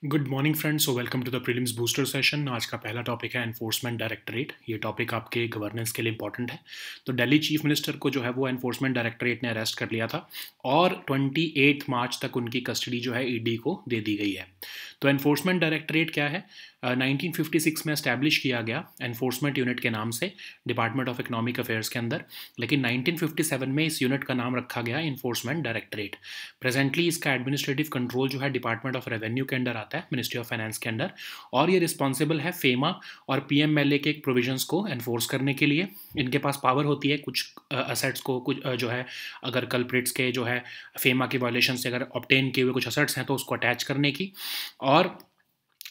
Good morning friends, so welcome to the prelims booster session. आज का पहला topic है एनफोर्समेंट डायरेक्टरेट। ये टॉपिक आपके गवर्नेंस के लिए इंपॉर्टेंट है। तो दिल्ली चीफ मिनिस्टर को जो है वो एनफोर्समेंट डायरेक्टरेट ने अरेस्ट कर लिया था और 28 मार्च तक उनकी कस्टडी जो है ईडी को दे दी गई है। तो एनफोर्समेंट डायरेक्टरेट क्या है? 1956 में इस्टेब्लिश किया गया एनफोर्समेंट यूनिट के नाम से डिपार्टमेंट ऑफ इकोनॉमिक अफेयर्स के अंदर, लेकिन 1957 में इस यूनिट का नाम रखा गया एनफोर्समेंट डायरेक्टरेट। प्रेजेंटली इसका एडमिनिस्ट्रेटिव कंट्रोल जो है डिपार्टमेंट ऑफ रेवेन्यू के अंडर आता है, मिनिस्ट्री ऑफ फाइनेंस के अंडर, और ये रिस्पॉन्सिबल है फेमा और पीएमएलए के प्रोविजंस को एनफोर्स करने के लिए। इनके पास पावर होती है कुछ असेट्स को, कुछ जो है अगर कल्प्रिट्स के जो है फेमा के वायलेशन से अगर ऑब्टेन किए हुए कुछ असेट्स हैं तो उसको अटैच करने की, और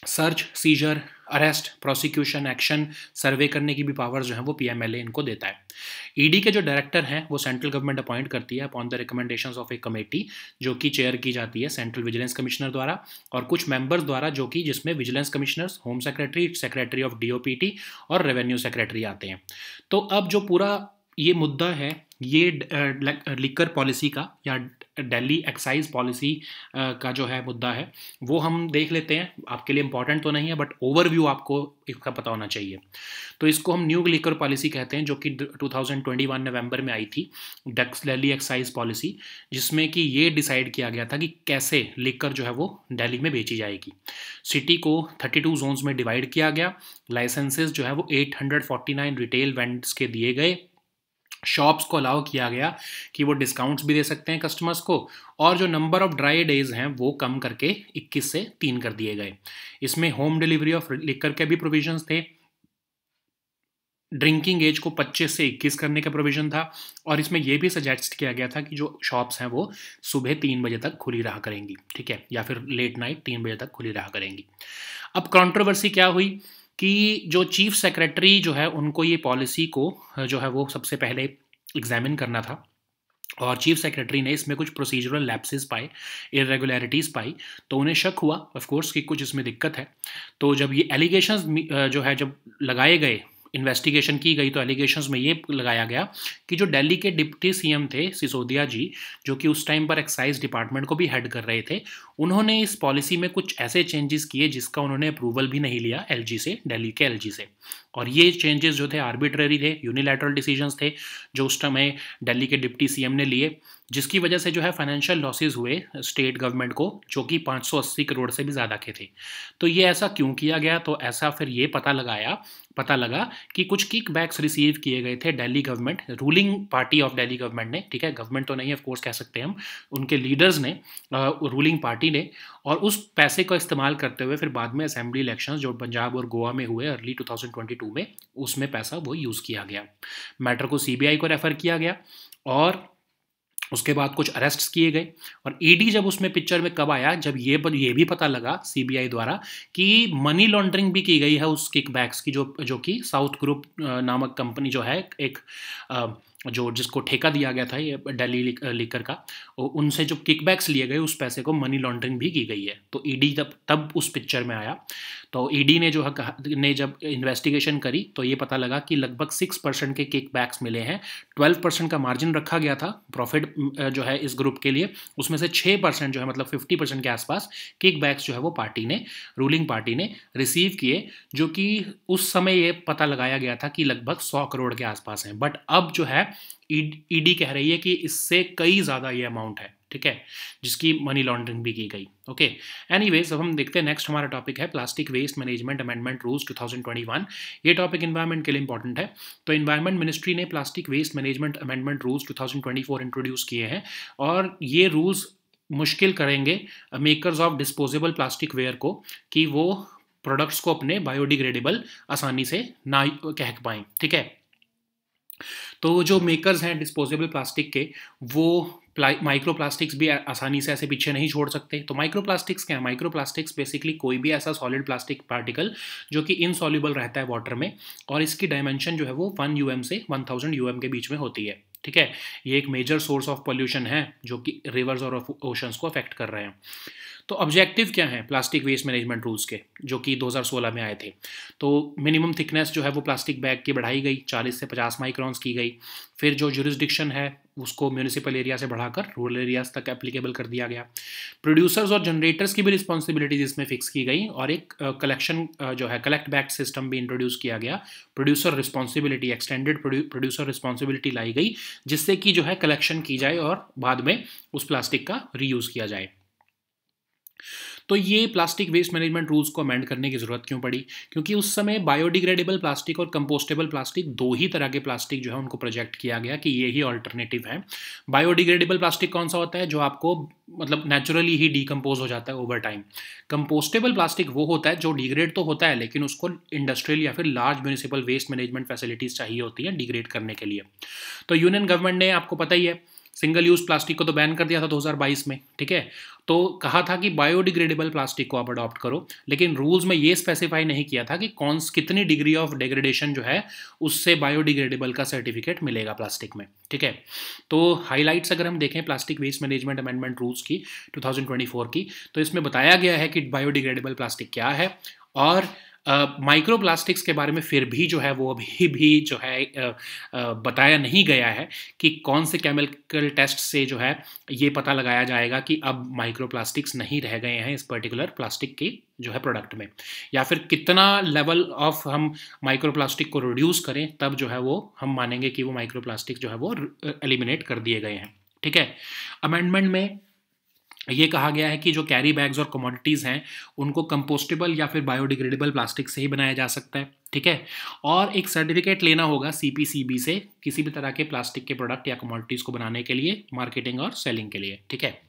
search, seizure, arrest, prosecution, action, survey करने की भी पावर्स जो है वो पीएमएलए इनको देता है। ईडी के जो डायरेक्टर हैं वो सेंट्रल गवर्नमेंट अपॉइंट करती है upon the recommendations of A committee, जो कि चेयर की जाती है सेंट्रल विजिलेंस कमिश्नर द्वारा और कुछ मेंबर्स द्वारा, जो कि जिसमें vigilance commissioners, home secretary, secretary of DOPT और रेवेन्यू सेक्रेटरी आते हैं। तो अब जो पूरा ये मुद्दा है ये लिकर पॉलिसी का या दिल्ली एक्साइज पॉलिसी का जो है मुद्दा है वो हम देख लेते हैं। आपके लिए इंपॉर्टेंट तो नहीं है बट ओवरव्यू आपको इसका पता होना चाहिए। तो इसको हम न्यू लिकर पॉलिसी कहते हैं, जो कि 2021 नवंबर में आई थी, दिल्ली एक्साइज पॉलिसी, जिसमें कि ये डिसाइड किया गया था कि कैसे लिकर जो है वो दिल्ली में बेची जाएगी। सिटी को 32 जोन्स में डिवाइड किया गया। लाइसेंसेज जो है वो 849 रिटेल वेंडर्स के दिए गए। शॉप्स को अलाउ किया गया कि वो डिस्काउंट्स भी दे सकते हैं कस्टमर्स को, और जो नंबर ऑफ ड्राई डेज हैं वो कम करके 21 से 3 कर दिए गए। इसमें होम डिलीवरी ऑफ लिकर के भी प्रोविजंस थे। ड्रिंकिंग एज को 25 से 21 करने का प्रोविजन था, और इसमें यह भी सजेस्ट किया गया था कि जो शॉप्स हैं वो सुबह 3 बजे तक खुली रहा करेंगी, ठीक है, या फिर लेट नाइट 3 बजे तक खुली रहा करेंगी। अब कंट्रोवर्सी क्या हुई कि जो चीफ सेक्रेटरी जो है उनको ये पॉलिसी को जो है वो सबसे पहले एग्जामिन करना था, और चीफ सेक्रेटरी ने इसमें कुछ प्रोसीजरल लैप्सेस पाए, इरेगुलरिटीज़ पाई, तो उन्हें शक हुआ ऑफ कोर्स कि कुछ इसमें दिक्कत है। तो जब ये एलिगेशंस जो है जब लगाए गए, इन्वेस्टिगेशन की गई, तो एलिगेशंस में ये लगाया गया कि जो दिल्ली के डिप्टी सीएम थे सिसोदिया जी, जो कि उस टाइम पर एक्साइज डिपार्टमेंट को भी हेड कर रहे थे, उन्होंने इस पॉलिसी में कुछ ऐसे चेंजेस किए जिसका उन्होंने अप्रूवल भी नहीं लिया एलजी से, दिल्ली के एलजी से। और ये चेंजेस जो थे आर्बिट्ररी थे, यूनिलैटरल डिसीजंस थे जो उस समय दिल्ली के डिप्टी सीएम ने लिए, जिसकी वजह से जो है फाइनेंशियल लॉसेज हुए स्टेट गवर्नमेंट को, जो कि 580 करोड़ से भी ज़्यादा के थे। तो ये ऐसा क्यों किया गया? तो ऐसा फिर ये पता लगा कि कुछ किक बैक्स रिसीव किए गए थे Delhi government, ruling party of Delhi government ने, ठीक है, गवर्नमेंट तो नहीं ऑफ कोर्स कह सकते हम, उनके लीडर्स ने, रूलिंग पार्टी ने, और उस पैसे का इस्तेमाल करते हुए फिर बाद में असेंबली इलेक्शंस जो पंजाब और गोवा में हुए अर्ली 2022 में, उसमें पैसा वो यूज़ किया गया। मैटर को सीबीआई को रेफर किया गया और उसके बाद कुछ अरेस्ट्स किए गए। और ईडी जब उसमें पिक्चर में कब आया, जब ये भी पता लगा सीबीआई द्वारा कि मनी लॉन्ड्रिंग भी की गई है उस किकबैक्स की, जो कि साउथ ग्रुप नामक कंपनी जो है एक जो जिसको ठेका दिया गया था ये दिल्ली लिकर का, उनसे जो किकबैक्स लिए गए उस पैसे को मनी लॉन्ड्रिंग भी की गई है। तो ईडी तब उस पिक्चर में आया। तो ईडी ने जो है जब इन्वेस्टिगेशन करी तो ये पता लगा कि लगभग 6% के किकबैक्स मिले हैं। 12% का मार्जिन रखा गया था प्रॉफिट जो है इस ग्रुप के लिए, उसमें से 6% जो है मतलब 50% के आसपास किकबैक्स जो है वो रूलिंग पार्टी ने रिसीव किए, जो कि उस समय ये पता लगाया गया था कि लगभग 100 करोड़ के आसपास हैं। बट अब जो है ईडी कह रही है कि इससे कई ज़्यादा ये अमाउंट है, ठीक है, जिसकी मनी लॉन्ड्रिंग भी की गई। ओके, एनीवेज अब हम देखते हैं नेक्स्ट हमारा टॉपिक है plastic waste management amendment rules 2021। ये टॉपिक इन्वायरमेंट के लिए इंपॉर्टेंट है। तो इन्वायरमेंट मिनिस्ट्री ने plastic waste management amendment rules 2024 introduce किए हैं, और ये रूल्स मुश्किल करेंगे makers of disposable plastic ware को कि वो प्रोडक्ट्स को अपने बायोडिग्रेडेबल आसानी से ना कह पाएँ, ठीक है। तो जो मेकर्स हैं डिस्पोजेबल प्लास्टिक के, वो माइक्रो प्लास्टिक्स भी आसानी से ऐसे पीछे नहीं छोड़ सकते। तो माइक्रो प्लास्टिक्स क्या है? माइक्रो प्लास्टिक्स बेसिकली कोई भी ऐसा सॉलिड प्लास्टिक पार्टिकल जो कि इनसॉल्युबल रहता है वाटर में, और इसकी डायमेंशन जो है वो 1 UM से 1000 UM के बीच में होती है, ठीक है। ये एक मेजर सोर्स ऑफ पोल्यूशन है जो कि रिवर्स और ओशंस को अफेक्ट कर रहे हैं। तो ऑब्जेक्टिव क्या है प्लास्टिक वेस्ट मैनेजमेंट रूल्स के, जो कि 2016 में आए थे? तो मिनिमम थिकनेस जो है वो प्लास्टिक बैग की बढ़ाई गई, 40 से 50 माइक्रॉन्स की गई। फिर जो जुरिस्डिक्शन है उसको म्यूनिसिपल एरिया से बढ़ाकर रूरल एरियाज तक एप्लीकेबल कर दिया गया। प्रोड्यूसर्स और जनरेटर्स की भी रिस्पॉन्सिबिलिटीज इसमें फिक्स की गई, और एक कलेक्शन जो है कलेक्ट बैक सिस्टम भी इंट्रोड्यूस किया गया। Producer responsibility, extended producer responsibility लाई गई, जिससे कि जो है कलेक्शन की जाए और बाद में उस प्लास्टिक का रीयूज़ किया जाए। तो ये प्लास्टिक वेस्ट मैनेजमेंट रूल्स को अमेंड करने की ज़रूरत क्यों पड़ी? क्योंकि उस समय बायोडिग्रेडेबल प्लास्टिक और कंपोस्टेबल प्लास्टिक, दो ही तरह के प्लास्टिक जो है उनको प्रोजेक्ट किया गया कि ये ही ऑल्टरनेटिव है। बायोडिग्रेडेबल प्लास्टिक कौन सा होता है? जो आपको मतलब नेचुरली ही डिकम्पोज हो जाता है ओवर टाइम। कंपोस्टेबल प्लास्टिक वो होता है जो डिग्रेड तो होता है, लेकिन उसको इंडस्ट्रियल या फिर large municipal waste management facilities चाहिए होती हैं डिग्रेड करने के लिए। तो यूनियन गवर्नमेंट ने, आपको पता ही है, सिंगल यूज प्लास्टिक को तो बैन कर दिया था 2022 में, ठीक है। तो कहा था कि बायोडिग्रेडेबल प्लास्टिक को आप अडॉप्ट करो, लेकिन रूल्स में ये स्पेसिफाई नहीं किया था कि कितनी डिग्री ऑफ डिग्रेडेशन जो है उससे बायोडिग्रेडेबल का सर्टिफिकेट मिलेगा प्लास्टिक में, ठीक है। तो हाइलाइट्स अगर हम देखें plastic waste management amendment rules की 2024 की, तो इसमें बताया गया है कि बायोडिग्रेडेबल प्लास्टिक क्या है, और माइक्रो प्लास्टिक्स के बारे में फिर भी जो है वो अभी भी जो है बताया नहीं गया है कि कौन से केमिकल टेस्ट से जो है ये पता लगाया जाएगा कि अब माइक्रो प्लास्टिक्स नहीं रह गए हैं इस पर्टिकुलर प्लास्टिक के जो है प्रोडक्ट में, या फिर कितना लेवल ऑफ हम माइक्रो प्लास्टिक को रिड्यूस करें तब जो है वो हम मानेंगे कि वो माइक्रो प्लास्टिक जो है वो एलिमिनेट कर दिए गए हैं, ठीक है। अमेंडमेंट में ये कहा गया है कि जो कैरी बैग्स और कमोडिटीज़ हैं उनको कंपोस्टेबल या फिर बायोडिग्रेडेबल प्लास्टिक से ही बनाया जा सकता है, ठीक है। और एक सर्टिफिकेट लेना होगा सीपीसीबी से किसी भी तरह के प्लास्टिक के प्रोडक्ट या कमोडिटीज़ को बनाने के लिए, मार्केटिंग और सेलिंग के लिए, ठीक है।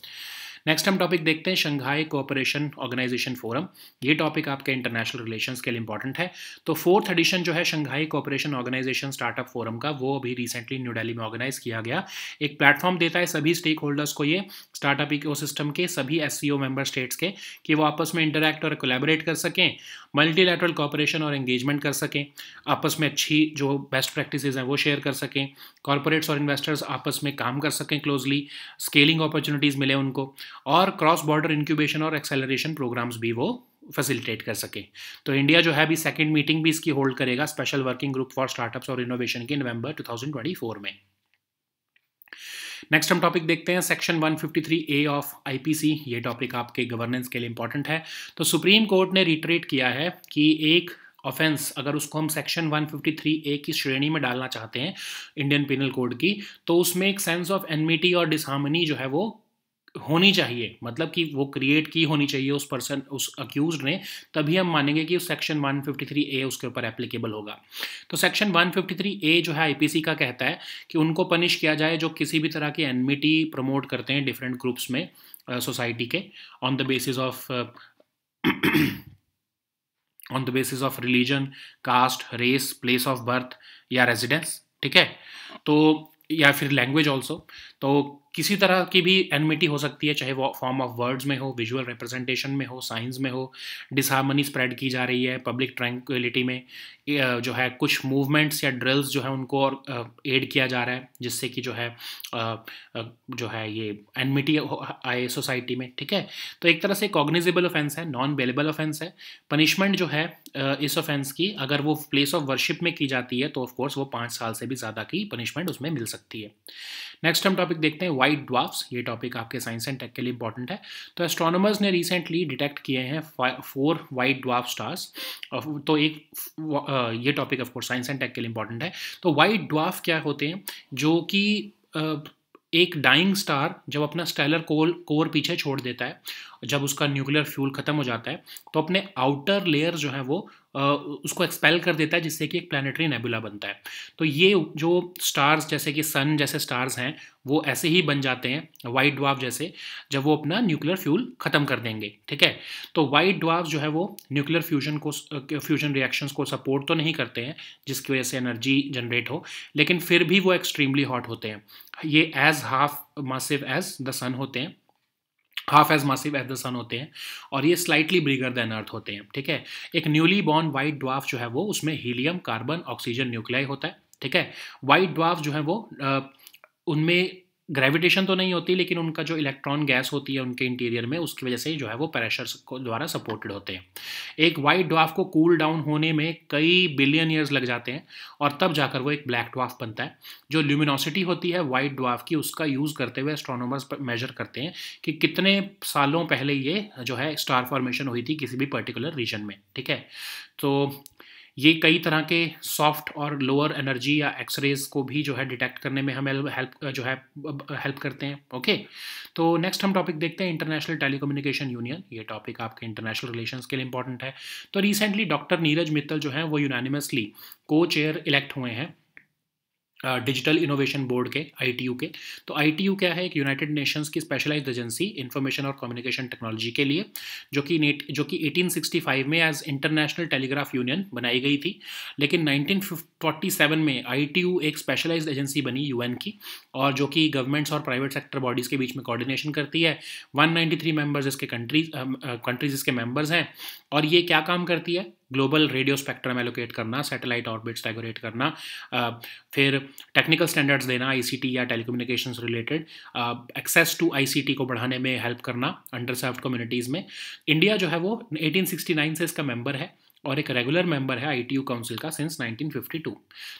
नेक्स्ट हम टॉपिक देखते हैं शंघाई कोऑपरेशन ऑर्गेनाइजेशन फोरम। ये टॉपिक आपके इंटरनेशनल रिलेशंस के लिए इंपॉर्टेंट है। तो 4th एडिशन जो है Shanghai cooperation organisation startup forum का, वो अभी रिसेंटली न्यू दिल्ली में ऑर्गेनाइज किया गया। एक प्लेटफॉर्म देता है सभी स्टेक होल्डर्स को, ये स्टार्टअप इकोसिस्टम के सभी एससीओ मेंबर स्टेट्स के, कि वो आपस में इंटरैक्ट और कोलैबोरेट कर सकें, मल्टीलैटरल कोऑपरेशन और एंगेजमेंट कर सकें, आपस में अच्छी जो बेस्ट प्रैक्टिसेस हैं वो शेयर कर सकें, कॉर्पोरेट्स और इन्वेस्टर्स आपस में काम कर सकें क्लोजली, स्केलिंग अपॉर्चुनिटीज़ मिले उनको, और क्रॉस बॉर्डर इंक्यूबेशन और एक्सेलरेशन प्रोग्राम्स भी वो फैसिलिटेट कर सके। तो इंडिया जो है अभी सेकंड मीटिंग भी इसकी होल्ड करेगा special working group for startups और इनोवेशन की नवंबर 2024 में। नेक्स्ट हम टॉपिक देखते हैं सेक्शन 153A ऑफ आईपीसी। ये टॉपिक आपके गवर्नेंस के लिए इंपॉर्टेंट है। तो सुप्रीम कोर्ट ने रिटरेट किया है कि एक ऑफेंस अगर उसको हम सेक्शन 153A की श्रेणी में डालना चाहते हैं इंडियन पिनल कोड की, तो उसमें एक सेंस ऑफ एनमिटी और डिसहार्मनी जो है वो होनी चाहिए, मतलब कि वो क्रिएट की होनी चाहिए उस पर्सन, उस अक्यूज ने, तभी हम मानेंगे कि उस सेक्शन 153A उसके ऊपर एप्लीकेबल होगा। तो सेक्शन 153A जो है आईपीसी का कहता है कि उनको पनिश किया जाए जो किसी भी तरह की एनमिटी प्रमोट करते हैं डिफरेंट ग्रुप्स में सोसाइटी के, on the basis of religion, caste, race, place of birth या रेजिडेंस, ठीक है। तो या फिर लैंग्वेज ऑल्सो। तो किसी तरह की भी एनमिटी हो सकती है, चाहे वो फॉर्म ऑफ वर्ड्स में हो, विजुअल रिप्रेजेंटेशन में हो, साइंस में हो, डिसहार्मनी स्प्रेड की जा रही है पब्लिक ट्रैंक्विलिटी में, जो है कुछ मूवमेंट्स या ड्रिल्स जो है उनको और एड किया जा रहा है जिससे कि जो है ये एनमिटी आए सोसाइटी में, ठीक है। तो एक तरह से कॉग्निजेबल ऑफेंस है, नॉन बेलेबल ऑफेंस है। पनिशमेंट जो है इस ऑफेंस की अगर वो प्लेस ऑफ वर्शिप में की जाती है तो ऑफकोर्स वो 5 साल से भी ज़्यादा की पनिशमेंट उसमें मिल सकती है। नेक्स्ट हम टॉपिक देखते हैं वाइट ड्वार्फ्स। ये टॉपिक आपके साइंस एंड टेक के लिए इंपॉर्टेंट है। तो एस्ट्रोनॉमर्स ने रिसेंटली डिटेक्ट किए हैं 4 वाइट ड्वार्फ स्टार्स। तो ये topic of course science and tech के लिए इंपॉर्टेंट है। तो वाइट ड्वार्फ क्या होते हैं? जो कि एक डाइंग स्टार जब अपना स्टेलर कोर पीछे छोड़ देता है, जब उसका न्यूक्लियर फ्यूल खत्म हो जाता है, तो अपने आउटर लेयर जो है वो उसको एक्सपेल कर देता है जिससे कि एक प्लानिटरी नेबुला बनता है। तो ये जो स्टार्स जैसे कि सन जैसे स्टार्स हैं वो ऐसे ही बन जाते हैं वाइट ड्वार्फ जैसे, जब वो अपना न्यूक्लियर फ्यूल खत्म कर देंगे, ठीक है। तो वाइट ड्वार्फ जो है वो न्यूक्लियर फ्यूजन रिएक्शंस को सपोर्ट तो नहीं करते हैं जिसकी वजह से एनर्जी जनरेट हो, लेकिन फिर भी वो एक्सट्रीमली हॉट होते हैं। ये as half massive as the sun होते हैं, half as massive as the sun होते हैं, और ये स्लाइटली बिगर देन अर्थ होते हैं, ठीक है। एक न्यूली बॉर्न वाइट ड्वार्फ जो है वो उसमें हीलियम, कार्बन, ऑक्सीजन न्यूक्लियाई होता है, ठीक है। वाइट ड्वार्फ जो है वो उनमें ग्रेविटेशन तो नहीं होती, लेकिन उनका जो इलेक्ट्रॉन गैस होती है उनके इंटीरियर में, उसकी वजह से जो है वो प्रेशर को द्वारा सपोर्टेड होते हैं। एक वाइट ड्वार्फ को कूल डाउन होने में कई बिलियन ईयर्स लग जाते हैं और तब जाकर वो एक ब्लैक ड्वार्फ बनता है। जो ल्यूमिनोसिटी होती है वाइट ड्वार्फ की, उसका यूज़ करते हुए एस्ट्रोनॉमर्स मेजर करते हैं कि कितने सालों पहले ये जो है स्टार फॉर्मेशन हुई थी किसी भी पर्टिकुलर रीजन में। ठीक है, तो ये कई तरह के सॉफ्ट और लोअर एनर्जी या एक्सरेज को भी जो है डिटेक्ट करने में हमें हेल्प करते हैं। ओके, तो नेक्स्ट हम टॉपिक देखते हैं इंटरनेशनल टेलीकम्युनिकेशन यूनियन। ये टॉपिक आपके इंटरनेशनल रिलेशंस के लिए इंपॉर्टेंट है। तो रिसेंटली डॉक्टर नीरज मित्तल जो है वो यूनानिमसली को चेयर इलेक्ट हुए हैं डिजिटल इनोवेशन बोर्ड के, आईटीयू के। तो आईटीयू क्या है? एक यूनाइटेड नेशंस की स्पेशलाइज्ड एजेंसी इंफॉर्मेशन और कम्युनिकेशन टेक्नोलॉजी के लिए, जो कि 1865 में एज इंटरनेशनल टेलीग्राफ यूनियन बनाई गई थी। लेकिन 1947 में आईटीयू एक स्पेशलाइज्ड एजेंसी बनी यूएन की, और जो कि गवर्नमेंट्स और प्राइवेट सेक्टर बॉडीज़ के बीच में कोऑर्डिनेशन करती है। 193 मेंबर्स इसके कंट्रीज इसके मेंबर्स हैं। और ये क्या काम करती है? ग्लोबल रेडियो स्पेक्ट्रम एलोकेट करना, सैटेलाइट ऑर्बिट्स रेगुलेट करना, फिर टेक्निकल स्टैंडर्ड्स देना आईसीटी या telecommunications related, access to ICT को बढ़ाने में हेल्प करना अंडर सर्व्ड कम्युनिटीज़ में। इंडिया जो है वो 1869 से इसका मेंबर है और एक रेगुलर मेंबर है आईटीयू काउंसिल का सिंस 1952।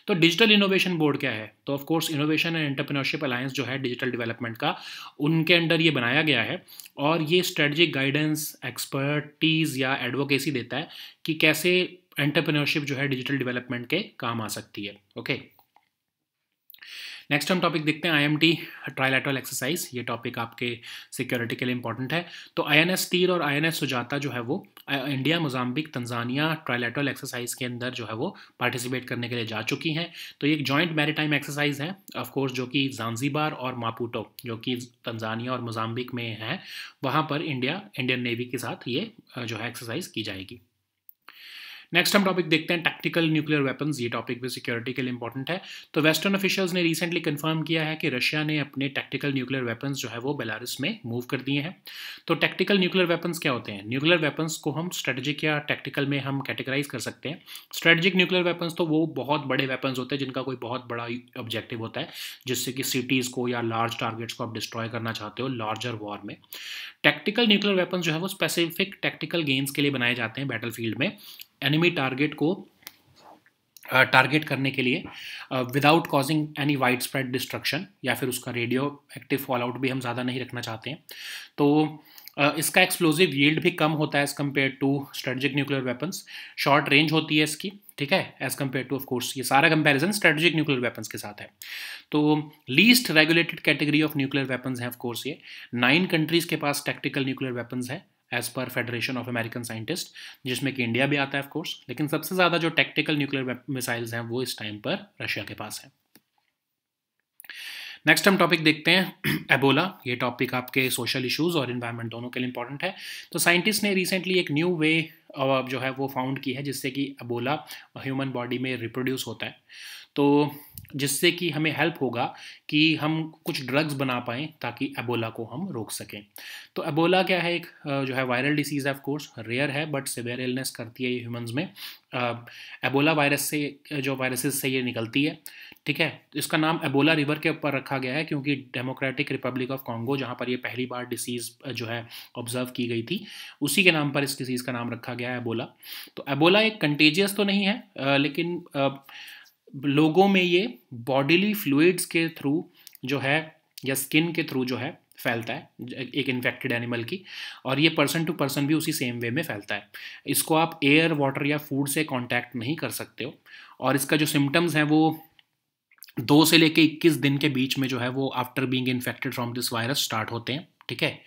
तो डिजिटल इनोवेशन बोर्ड क्या है? तो of course innovation and entrepreneurship alliance जो है डिजिटल डेवलपमेंट का, उनके अंडर ये बनाया गया है। और ये स्ट्रेटजिक गाइडेंस, एक्सपर्टीज़ या एडवोकेसी देता है कि कैसे एंटरप्रेन्योरशिप जो है डिजिटल डेवलपमेंट के काम आ सकती है। ओके, नेक्स्ट हम टॉपिक देखते हैं आईएमटी ट्राइलैटरल एक्सरसाइज। ये टॉपिक आपके सिक्योरिटी के लिए इंपॉर्टेंट है। तो आईएनएस तीर और आईएनएस सुजाता जो है वो India, Mozambique, Tanzania trilateral exercise के अंदर जो है वो पार्टिसिपेट करने के लिए जा चुकी हैं। तो ये एक जॉइंट मैरीटाइम एक्सरसाइज है ऑफ कोर्स, जो कि जांजीबार और मापुटो जो कि तंजानिया और मोजाम्बिक में है, वहाँ पर इंडियन नेवी के साथ ये जो है एक्सरसाइज की जाएगी। नेक्स्ट हम टॉपिक देखते हैं टैक्टिकल न्यूक्लियर वेपन्स। ये टॉपिक भी सिक्योरिटी के लिए इंपॉर्टेंट है। तो वेस्टर्न ऑफिशियल्स ने रिसेंटली कंफर्म किया है कि रशिया ने अपने टैक्टिकल न्यूक्लियर वेपन्स जो है वो बेलारूस में मूव कर दिए हैं। तो टैक्टिकल न्यूक्लियर वेपन्स क्या होते हैं? न्यूक्लियर वेपन्स को हम स्ट्रेटेजिक या टैक्टिकल में हम कैटेगराइज कर सकते हैं। स्ट्रेटेजिक न्यूक्लियर वेपन्स तो वो बहुत बड़े वेपन्स होते हैं जिनका कोई बहुत बड़ा ऑब्जेक्टिव होता है, जिससे कि सिटीज़ को या लार्ज टारगेट्स को आप डिस्ट्रॉय करना चाहते हो लार्जर वॉर में। टैक्टिकल न्यूक्लियर वेपन्स जो है वो स्पेसिफिक टैक्टिकल गेम्स के लिए बनाए जाते हैं बैटलफील्ड में, एनिमी टारगेट को टारगेट करने के लिए, without causing any wide spread destruction, या फिर उसका रेडियो एक्टिव फॉल आउट भी हम ज़्यादा नहीं रखना चाहते हैं। तो इसका एक्सप्लोजिव यील्ड भी कम होता है as compare to strategic nuclear weapons. Short range होती है इसकी, ठीक है, as compare to, of course ये सारा कंपैरिजन स्ट्रेटजिक न्यूक्लियर वेपन्स के साथ है। तो least regulated category of nuclear weapons है ऑफ कोर्स ये। 9 कंट्रीज़ के पास टैक्टिकल न्यूक्लियर वेपन्स है as per federation of American scientist, जिसमें कि इंडिया भी आता है ऑफ कोर्स। लेकिन सबसे ज़्यादा जो टैक्टिकल न्यूक्लियर मिसाइल्स हैं वो इस टाइम पर रशिया के पास है। नेक्स्ट हम टॉपिक देखते हैं एबोला। ये टॉपिक आपके सोशल इश्यूज़ और इन्वायरमेंट दोनों के लिए इंपॉर्टेंट है। तो साइंटिस्ट ने रिसेंटली एक न्यू वे जो है वो फाउंड की है, जिससे कि एबोला ह्यूमन बॉडी में रिप्रोड्यूस होता है। तो जिससे कि हमें हेल्प होगा कि हम कुछ ड्रग्स बना पाएँ ताकि एबोला को हम रोक सकें। तो एबोला क्या है? एक जो है वायरल डिसीज़ है, ऑफ कोर्स रेयर है बट सिवियर इलनेस करती है ये ह्यूमंस में। एबोला वायरस से, जो वायरसेस से ये निकलती है, ठीक है। इसका नाम एबोला रिवर के ऊपर रखा गया है क्योंकि डेमोक्रेटिक रिपब्लिक ऑफ कॉन्गो, जहाँ पर ये पहली बार डिसीज़ जो है ऑब्जर्व की गई थी, उसी के नाम पर इस डिसीज़ का नाम रखा गया है एबोला। तो एबोला एक कंटेजियस तो नहीं है, लेकिन लोगों में ये बॉडीली फ्लूइड्स के थ्रू जो है या स्किन के थ्रू जो है फैलता है एक इन्फेक्टेड एनिमल की, और ये पर्सन टू पर्सन भी उसी सेम वे में फैलता है। इसको आप एयर, वाटर या फूड से कांटेक्ट नहीं कर सकते हो। और इसका जो सिम्टम्स हैं वो 2 से लेके 21 दिन के बीच में जो है वो after being infected from this virus start होते हैं, ठीक है।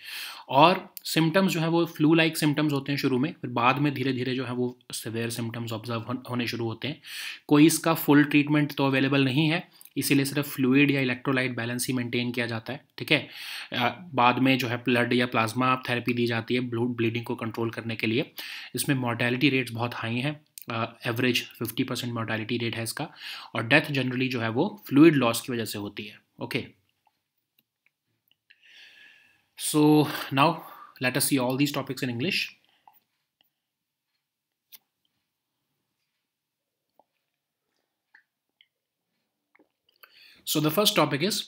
और सिम्टम्स जो है वो फ्लू लाइक सिम्टम्स होते हैं शुरू में, फिर बाद में धीरे धीरे जो है वो सिवियर सिम्टम्स ऑब्जर्व होने शुरू होते हैं। कोई इसका फुल ट्रीटमेंट तो अवेलेबल नहीं है, इसीलिए सिर्फ फ्लूइड या इलेक्ट्रोलाइट बैलेंस ही मेंटेन किया जाता है, ठीक है। बाद में जो है ब्लड या प्लाज्मा थेरेपी दी जाती है ब्लीडिंग को कंट्रोल करने के लिए। इसमें मॉर्टेलिटी रेट्स बहुत हाई हैं, एवरेज 50% मॉर्टेलिटी रेट है इसका, और डेथ जनरली जो है वो फ्लूइड लॉस की वजह से होती है। Okay, so now let us see all these topics in English. So the first topic is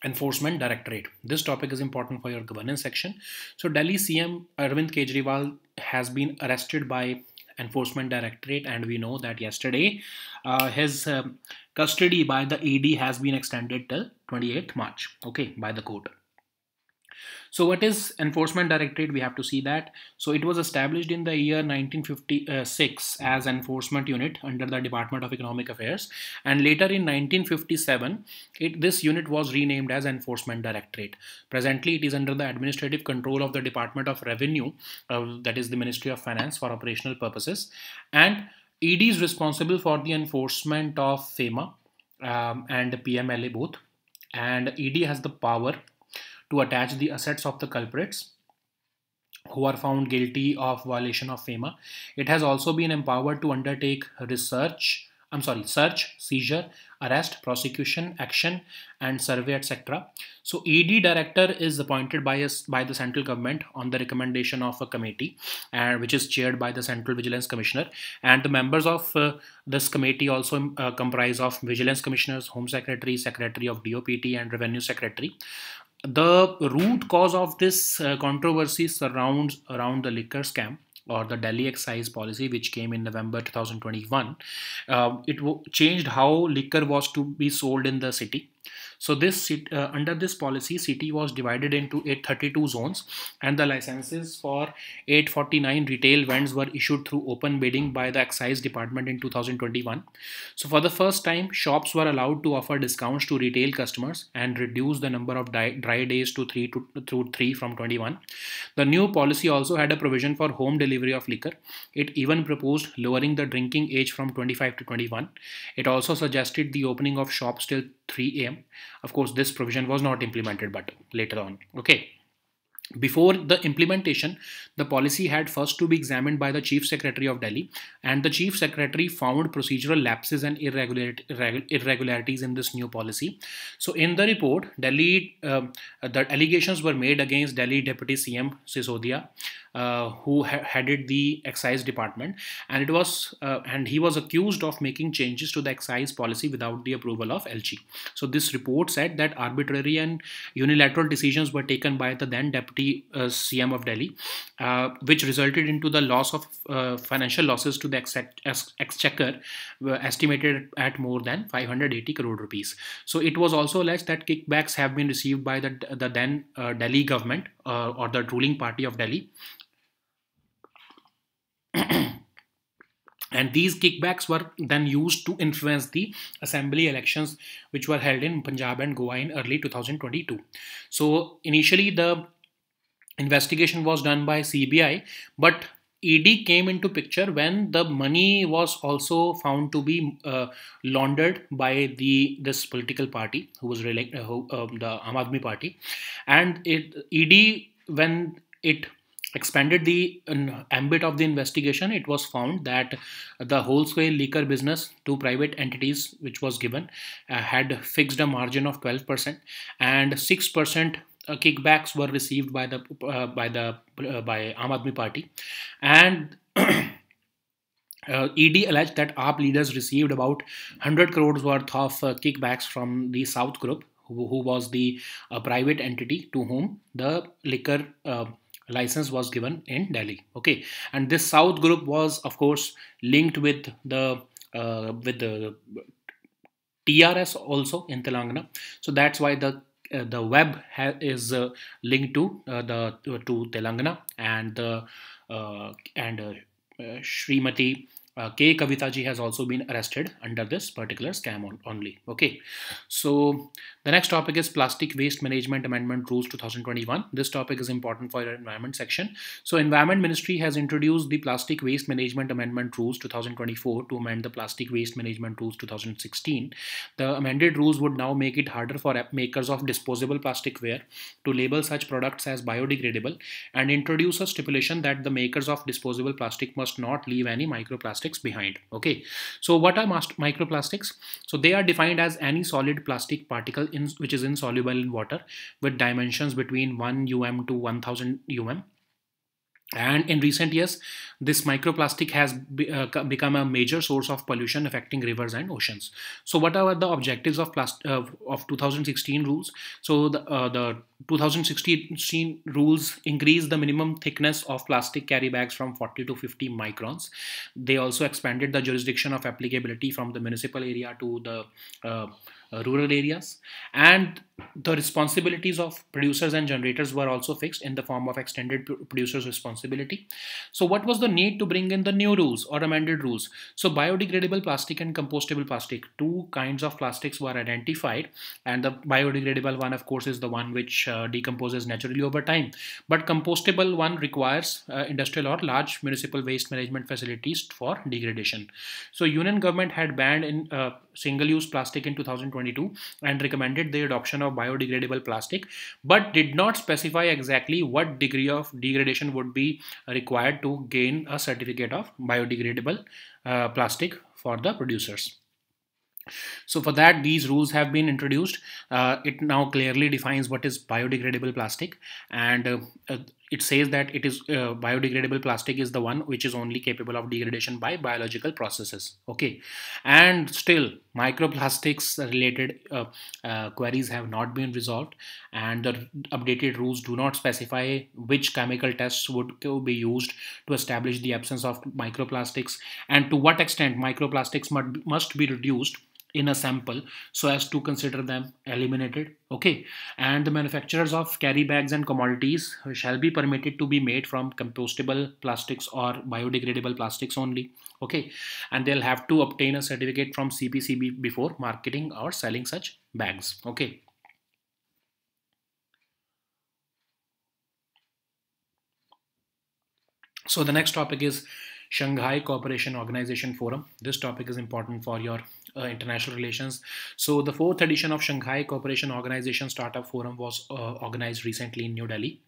Enforcement Directorate. This topic is important for your governance section. So Delhi CM Arvind Kejriwal has been arrested by Enforcement Directorate, and we know that yesterday his custody by the ED has been extended till 28th March, okay, by the court. So what is Enforcement Directorate? We have to see that. So it was established in the year 1956 as enforcement unit under the Department of Economic Affairs, and later in 1957 this unit was renamed as Enforcement Directorate. Presently it is under the administrative control of the Department of Revenue, that is the Ministry of Finance, for operational purposes, and ED is responsible for the enforcement of FEMA and PMLA both, and ED has the power to attach the assets of the culprits who are found guilty of violation of FEMA. It has also been empowered to undertake search, seizure, arrest, prosecution, action, and survey, etc. So ED director is appointed by the central government on the recommendation of a committee, which is chaired by the Central Vigilance Commissioner. And the members of this committee also comprise of Vigilance Commissioners, Home Secretary, Secretary of DOPT, and Revenue Secretary. The root cause of this controversy surrounds around the liquor scam, or the Delhi excise policy, which came in November 2021. It changed how liquor was to be sold in the city. So under this policy, city was divided into 832 zones, and the licenses for 849 retail vends were issued through open bidding by the excise department in 2021. So for the first time, shops were allowed to offer discounts to retail customers and reduce the number of dry days to 3 from 21. The new policy also had a provision for home delivery of liquor. It even proposed lowering the drinking age from 25 to 21. It also suggested the opening of shops till 3 a.m. Of course, this provision was not implemented, but later on. Okay. Before the implementation, the policy had first to be examined by the Chief Secretary of Delhi, and the Chief Secretary found procedural lapses and irregularities in this new policy. So in the report, the allegations were made against Delhi Deputy CM Sisodia, who headed the excise department, and he was accused of making changes to the excise policy without the approval of LG. So this report said that arbitrary and unilateral decisions were taken by the then Deputy CM of Delhi, which resulted into the loss of financial losses to the exchequer, estimated at more than 580 crore rupees. So it was also alleged that kickbacks have been received by the then Delhi government, or the ruling party of Delhi. And these kickbacks were then used to influence the assembly elections, which were held in Punjab and Goa in early 2022. So initially the investigation was done by CBI, but ED came into picture when the money was also found to be laundered by this political party who was the Aam Aadmi Party, and ED, when it expanded the ambit of the investigation, it was found that the wholesale liquor business to private entities, which was given, had fixed a margin of 12%, and 6% kickbacks were received by Aam Aadmi Party, and ED alleged that AAP leaders received about 100 crores worth of kickbacks from the South Group, who was the private entity to whom the liquor license was given in Delhi. Okay, and this South Group was, of course, linked with the TRS also in Telangana. So that's why the web is linked to Telangana, and Srimati K. Kavita ji has also been arrested under this particular scam only. Okay, so the next topic is Plastic Waste Management Amendment Rules 2021. This topic is important for your environment section. So Environment Ministry has introduced the Plastic Waste Management Amendment Rules 2024 to amend the Plastic Waste Management Rules 2016. The amended rules would now make it harder for makers of disposable plasticware to label such products as biodegradable, and introduce a stipulation that the makers of disposable plastic must not leave any microplastics behind. Okay, so what are microplastics? So they are defined as any solid plastic particle which is insoluble in water with dimensions between 1 um to 1000 um, And in recent years, this microplastic has become a major source of pollution affecting rivers and oceans. So what are the objectives of 2016 rules? So the 2016 rules increased the minimum thickness of plastic carry bags from 40 to 50 microns. They also expanded the jurisdiction of applicability from the municipal area to the rural areas, and the responsibilities of producers and generators were also fixed in the form of extended producers responsibility. So what was the need to bring in the new rules or amended rules? So biodegradable plastic and compostable plastic, two kinds of plastics were identified, and the biodegradable one of course is the one which decomposes naturally over time, but compostable one requires industrial or large municipal waste management facilities for degradation. So union government had banned in single-use plastic in 2022 and recommended the adoption of biodegradable plastic, but did not specify exactly what degree of degradation would be required to gain a certificate of biodegradable plastic for the producers. So for that, these rules have been introduced. It now clearly defines what is biodegradable plastic, and it says that it is biodegradable plastic is the one which is only capable of degradation by biological processes. Okay, and still microplastics related queries have not been resolved, and the updated rules do not specify which chemical tests would be used to establish the absence of microplastics, and to what extent microplastics must be reduced in a sample so as to consider them eliminated. Okay, and the manufacturers of carry bags and commodities shall be permitted to be made from compostable plastics or biodegradable plastics only. Okay, and they'll have to obtain a certificate from CPCB before marketing or selling such bags. Okay. So the next topic is Shanghai Cooperation Organization Forum. This topic is important for your international relations. So the fourth edition of Shanghai Cooperation Organization Startup Forum was organized recently in New Delhi.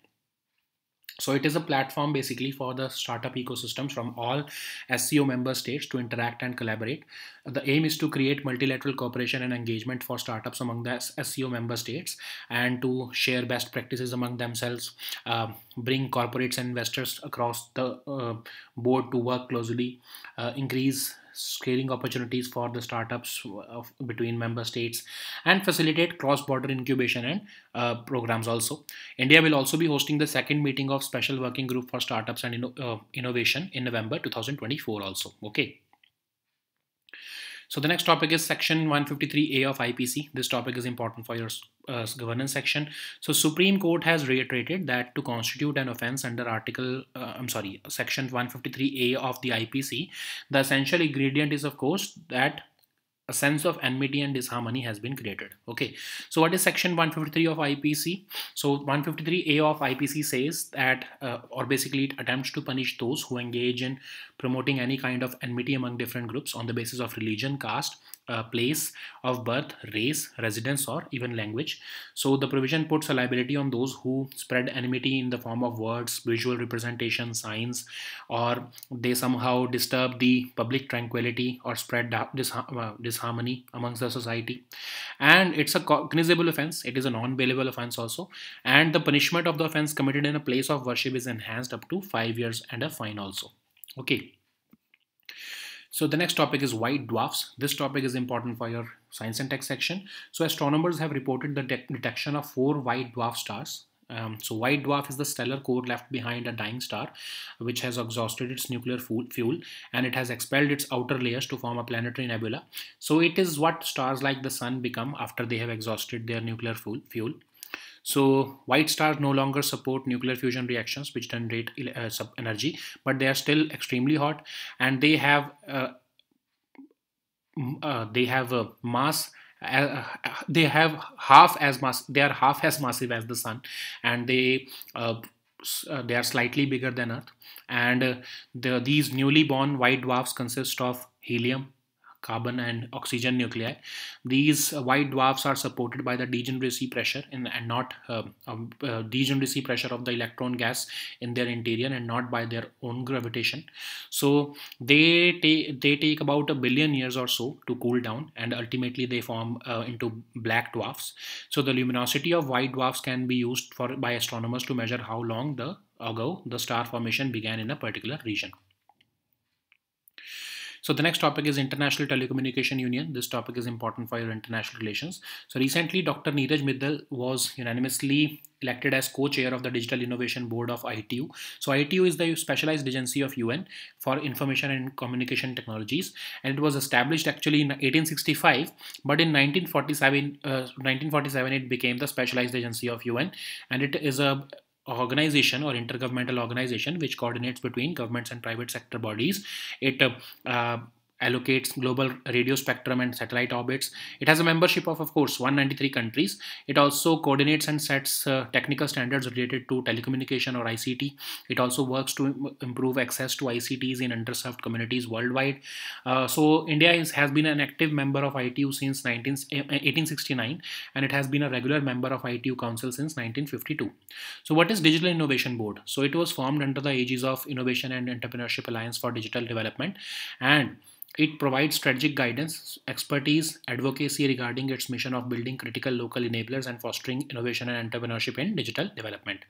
So it is a platform basically for the startup ecosystems from all SCO member states to interact and collaborate. The aim is to create multilateral cooperation and engagement for startups among the SCO member states, and to share best practices among themselves, bring corporates and investors across the board to work closely, increase scaling opportunities for the startups between member states, and facilitate cross-border incubation and programs also. India will also be hosting the second meeting of Special Working Group for Startups and Innovation in November 2024 also. Okay. So the next topic is Section 153A of IPC. This topic is important for your governance section. So Supreme Court has reiterated that to constitute an offence under Section 153A of the IPC, the essential ingredient is of course that a sense of enmity and disharmony has been created. Okay, so what is Section 153 of IPC? So 153A of IPC says that, or basically it attempts to punish those who engage in promoting any kind of enmity among different groups on the basis of religion, caste, place of birth, race, residence, or even language. So the provision puts a liability on those who spread enmity in the form of words, visual representation, signs, or they somehow disturb the public tranquility or spread disharmony amongst the society. And it's a cognizable offense. It is a non-bailable offense also. And the punishment of the offense committed in a place of worship is enhanced up to 5 years and a fine also. Okay. So the next topic is white dwarfs. This topic is important for your science and tech section. So astronomers have reported the detection of 4 white dwarf stars. So white dwarf is the stellar core left behind a dying star which has exhausted its nuclear fuel, and it has expelled its outer layers to form a planetary nebula. So it is what stars like the sun become after they have exhausted their nuclear fuel. So white stars no longer support nuclear fusion reactions which generate energy, but they are still extremely hot, and they have a mass. They have half as mass. They are half as massive as the sun, and they are slightly bigger than Earth. And these newly born white dwarfs consist of helium, carbon, and oxygen nuclei. These white dwarfs are supported by the degeneracy pressure and not degeneracy pressure of the electron gas in their interior, and not by their own gravitation. So they take about 1 billion years or so to cool down, and ultimately they form into black dwarfs. So the luminosity of white dwarfs can be used by astronomers to measure how long the ago, the star formation began in a particular region. So the next topic is International Telecommunication Union. This topic is important for your international relations. So recently, Dr. Neeraj Middle was unanimously elected as co-chair of the Digital Innovation Board of ITU. So ITU is the specialized agency of UN for information and communication technologies, and it was established actually in 1865. But in 1947, it became the specialized agency of UN, and it is a organization or intergovernmental organization which coordinates between governments and private sector bodies. It allocates global radio spectrum and satellite orbits. It has a membership of course, 193 countries. It also coordinates and sets technical standards related to telecommunication or ICT. It also works to improve access to ICTs in underserved communities worldwide. So India has been an active member of ITU since 1869, and it has been a regular member of ITU Council since 1952. So what is Digital Innovation Board? So it was formed under the aegis of Innovation and Entrepreneurship Alliance for Digital Development, and it provides strategic guidance, expertise, advocacy regarding its mission of building critical local enablers and fostering innovation and entrepreneurship in digital development.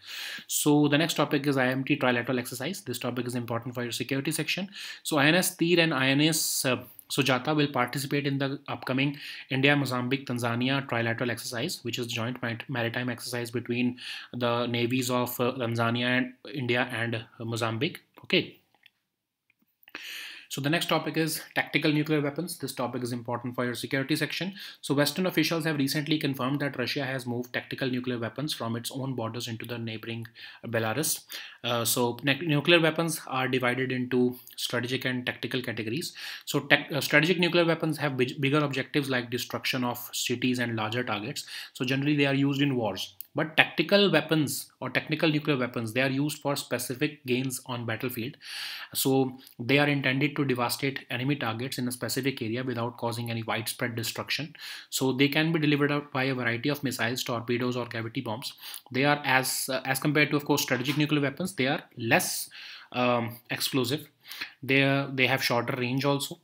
So the next topic is IMT trilateral exercise. This topic is important for your security section. So INS Tir and INS Sujata will participate in the upcoming India, Mozambique, Tanzania trilateral exercise, which is joint maritime exercise between the navies of Tanzania and India and Mozambique. Okay. So the next topic is tactical nuclear weapons. This topic is important for your security section. So Western officials have recently confirmed that Russia has moved tactical nuclear weapons from its own borders into the neighboring Belarus. So nuclear weapons are divided into strategic and tactical categories. So strategic nuclear weapons have bigger objectives like destruction of cities and larger targets. So generally they are used in wars. But tactical weapons or technical nuclear weapons, they are used for specific gains on battlefield. So they are intended to devastate enemy targets in a specific area without causing any widespread destruction. So they can be delivered out by a variety of missiles, torpedoes, or cavity bombs. They are as compared to, of course, strategic nuclear weapons, they are less explosive. They have shorter range also.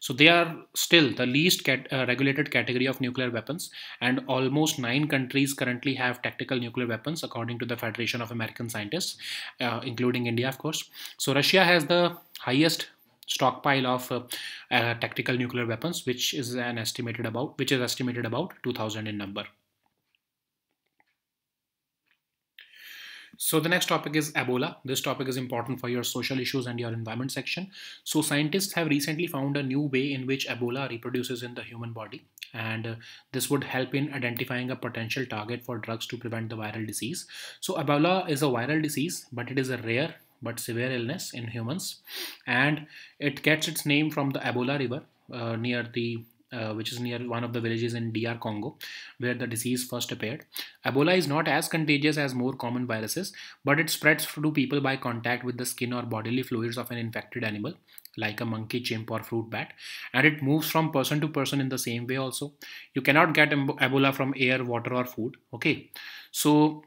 So they are still the least regulated category of nuclear weapons, and almost 9 countries currently have tactical nuclear weapons according to the Federation of American Scientists, including India, of course. So Russia has the highest stockpile of tactical nuclear weapons, which is estimated about 2000 in number. So the next topic is Ebola. This topic is important for your social issues and your environment section. So scientists have recently found a new way in which Ebola reproduces in the human body, and this would help in identifying a potential target for drugs to prevent the viral disease. So Ebola is a viral disease, but it is a rare but severe illness in humans, and it gets its name from the Ebola River which is near one of the villages in DR Congo, where the disease first appeared. Ebola is not as contagious as more common viruses, but it spreads to people by contact with the skin or bodily fluids of an infected animal, like a monkey, chimp, or fruit bat, and it moves from person to person in the same way also. You cannot get Ebola from air, water, or food. Okay, so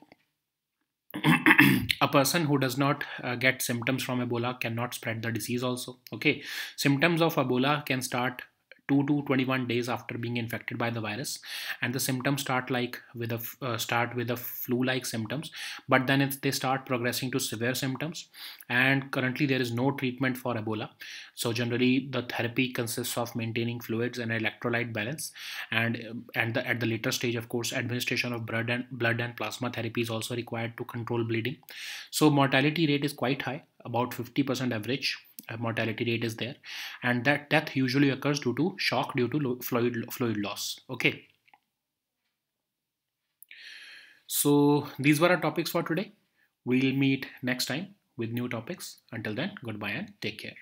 a person who does not get symptoms from Ebola cannot spread the disease also. Okay, symptoms of Ebola can start 2 to 21 days after being infected by the virus, and the symptoms start with a flu-like symptoms, but then they start progressing to severe symptoms. And currently there is no treatment for Ebola. So generally the therapy consists of maintaining fluids and electrolyte balance, and at the later stage, of course, administration of blood and plasma therapy is also required to control bleeding. So mortality rate is quite high, about 50% average mortality rate is there, and that death usually occurs due to shock due to fluid loss. Okay, so these were our topics for today. We'll meet next time with new topics. Until then, goodbye and take care.